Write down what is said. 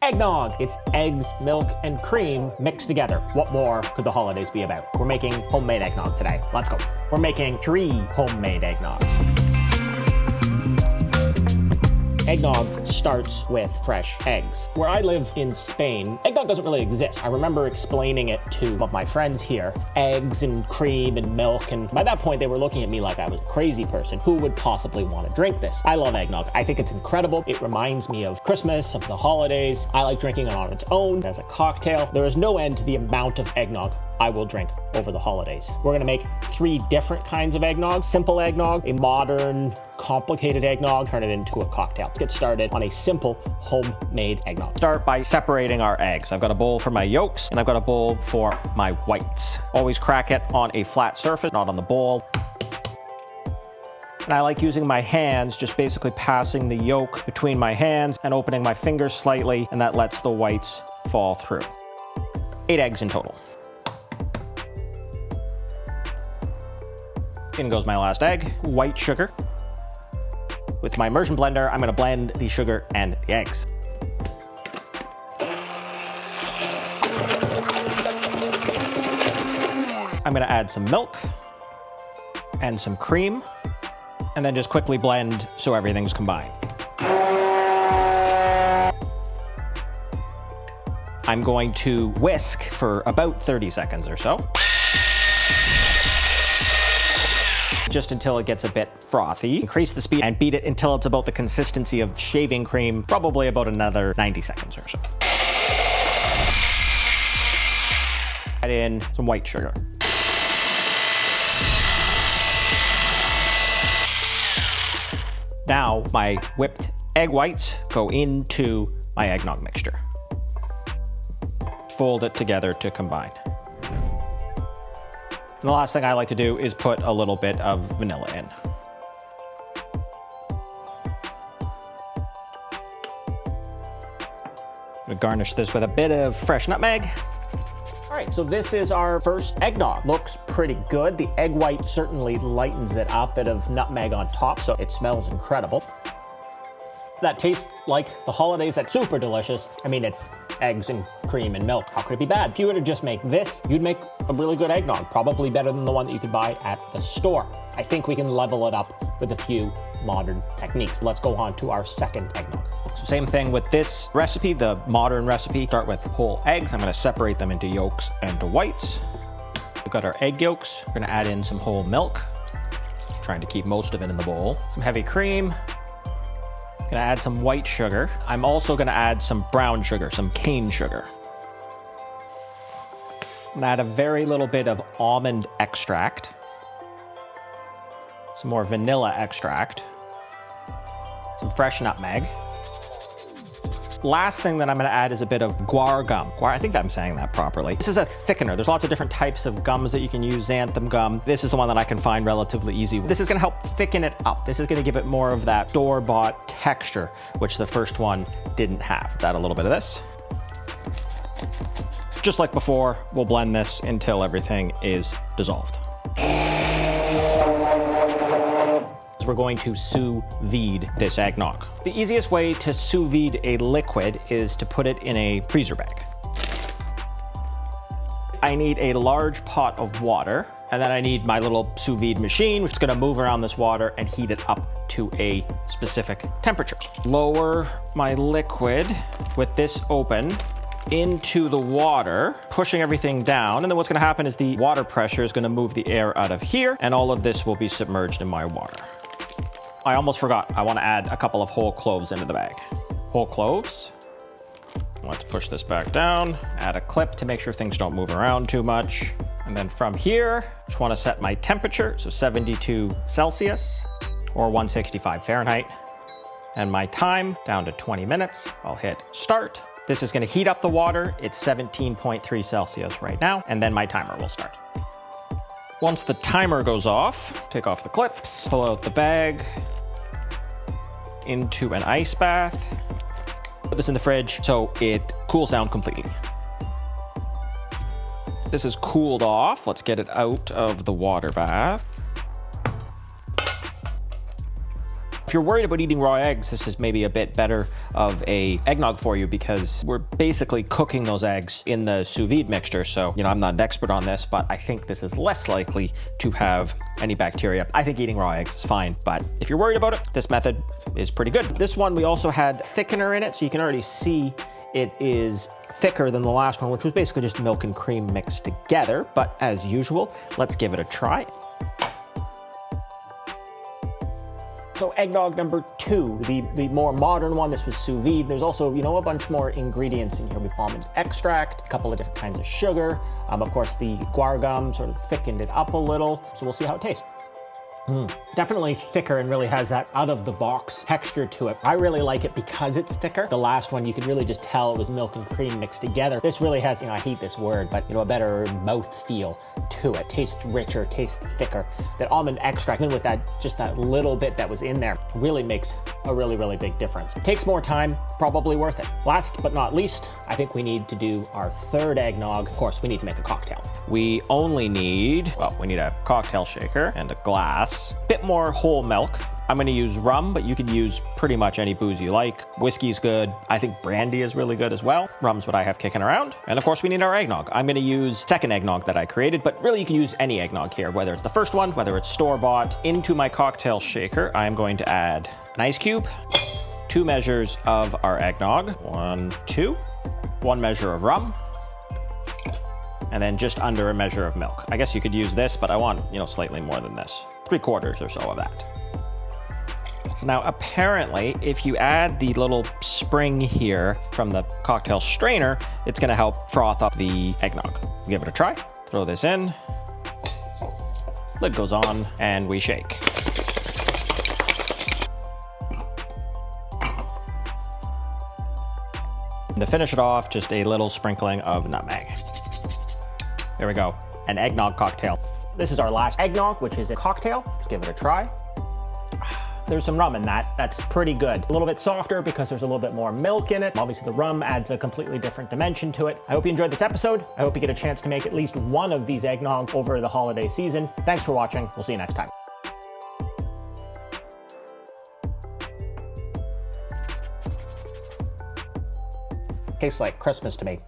Eggnog. It's eggs, milk, and cream mixed together. What more could the holidays be about? We're making homemade eggnog today. Let's go. We're making 3 homemade eggnogs. Eggnog starts with fresh eggs. Where I live in Spain, eggnog doesn't really exist. I remember explaining it to one of my friends here, eggs and cream and milk, and by that point they were looking at me like I was a crazy person. Who would possibly want to drink this? I love eggnog. I think it's incredible. It reminds me of Christmas, of the holidays. I like drinking it on its own as a cocktail. There is no end to the amount of eggnog I will drink over the holidays. We're gonna make 3 different kinds of eggnog. Simple eggnog, a modern, complicated eggnog, turn it into a cocktail. Let's get started on a simple homemade eggnog. Start by separating our eggs. I've got a bowl for my yolks and I've got a bowl for my whites. Always crack it on a flat surface, not on the bowl. And I like using my hands, just basically passing the yolk between my hands and opening my fingers slightly, and that lets the whites fall through. 8 eggs in total. In goes my last egg, white sugar. With my immersion blender, I'm gonna blend the sugar and the eggs. I'm gonna add some milk and some cream, and then just quickly blend so everything's combined. I'm going to whisk for about 30 seconds or so. Just until it gets a bit frothy. Increase the speed and beat it until it's about the consistency of shaving cream, probably about another 90 seconds or so. Add in some white sugar. Now my whipped egg whites go into my eggnog mixture. Fold it together to combine. And the last thing I like to do is put a little bit of vanilla in. I'm gonna garnish this with a bit of fresh nutmeg. All right, so this is our first eggnog. Looks pretty good. The egg white certainly lightens it up, bit of nutmeg on top, so it smells incredible. That tastes like the holidays. That's super delicious. I mean, it's eggs and cream and milk. How could it be bad? If you were to just make this, you'd make a really good eggnog, probably better than the one that you could buy at the store. I think we can level it up with a few modern techniques. Let's go on to our second eggnog. So same thing with this recipe, the modern recipe. Start with whole eggs. I'm gonna separate them into yolks and whites. We've got our egg yolks. We're gonna add in some whole milk, trying to keep most of it in the bowl. Some heavy cream. Gonna add some white sugar. I'm also gonna add some brown sugar, some cane sugar. And add a very little bit of almond extract. Some more vanilla extract. Some fresh nutmeg. Last thing that I'm gonna add is a bit of guar gum. I think I'm saying that properly. This is a thickener. There's lots of different types of gums that you can use, xanthan gum. This is the one that I can find relatively easy. This is gonna help thicken it up. This is gonna give it more of that store-bought texture, which the first one didn't have. Let's add a little bit of this. Just like before, we'll blend this until everything is dissolved. We're going to sous vide this eggnog. The easiest way to sous vide a liquid is to put it in a freezer bag. I need a large pot of water, and then I need my little sous vide machine, which is gonna move around this water and heat it up to a specific temperature. Lower my liquid with this open into the water, pushing everything down, and then what's gonna happen is the water pressure is gonna move the air out of here, and all of this will be submerged in my water. I almost forgot, I wanna add a couple of whole cloves into the bag. Whole cloves. Let's push this back down, add a clip to make sure things don't move around too much. And then from here, just wanna set my temperature, so 72 Celsius or 165 Fahrenheit. And my time down to 20 minutes. I'll hit start. This is gonna heat up the water. It's 17.3 Celsius right now, and then my timer will start. Once the timer goes off, take off the clips, pull out the bag, into an ice bath. Put this in the fridge so it cools down completely. This is cooled off. Let's get it out of the water bath. you're worried about eating raw eggs, this is maybe a bit better of a eggnog for you because we're basically cooking those eggs in the sous vide mixture. So, I'm not an expert on this, but I think this is less likely to have any bacteria. I think eating raw eggs is fine, but if you're worried about it, this method is pretty good. This one, we also had thickener in it, so you can already see it is thicker than the last one, which was basically just milk and cream mixed together. But as usual, let's give it a try. So eggnog number 2, the more modern one. This was sous vide. There's also, a bunch more ingredients in here. We have almond extract, a couple of different kinds of sugar. Of course, the guar gum sort of thickened it up a little. So we'll see how it tastes. Definitely thicker and really has that out-of-the-box texture to it. I really like it because it's thicker. The last one, you could really just tell it was milk and cream mixed together. This really has, I hate this word, but, a better mouth feel to it. Tastes richer, tastes thicker. That almond extract, and with just that little bit that was in there, really makes a really, really big difference. Takes more time, probably worth it. Last but not least, I think we need to do our third eggnog. Of course, we need to make a cocktail. We only need, we need a cocktail shaker and a glass, bit more whole milk. I'm gonna use rum, but you could use pretty much any booze you like. Whiskey's good. I think brandy is really good as well. Rum's what I have kicking around. And of course we need our eggnog. I'm gonna use second eggnog that I created, but really you can use any eggnog here, whether it's the first one, whether it's store-bought. Into my cocktail shaker, I'm going to add an ice cube, 2 measures of our eggnog, 1, 2, 1 measure of rum, and then just under a measure of milk. I guess you could use this, but I want, slightly more than this. 3/4 or so of that. So now apparently, if you add the little spring here from the cocktail strainer, it's gonna help froth up the eggnog. Give it a try. Throw this in. Lid goes on and we shake. And to finish it off, just a little sprinkling of nutmeg. There we go, an eggnog cocktail. This is our last eggnog, which is a cocktail. Let's give it a try. There's some rum in that. That's pretty good. A little bit softer because there's a little bit more milk in it. Obviously, the rum adds a completely different dimension to it. I hope you enjoyed this episode. I hope you get a chance to make at least one of these eggnog over the holiday season. Thanks for watching. We'll see you next time. Tastes like Christmas to me.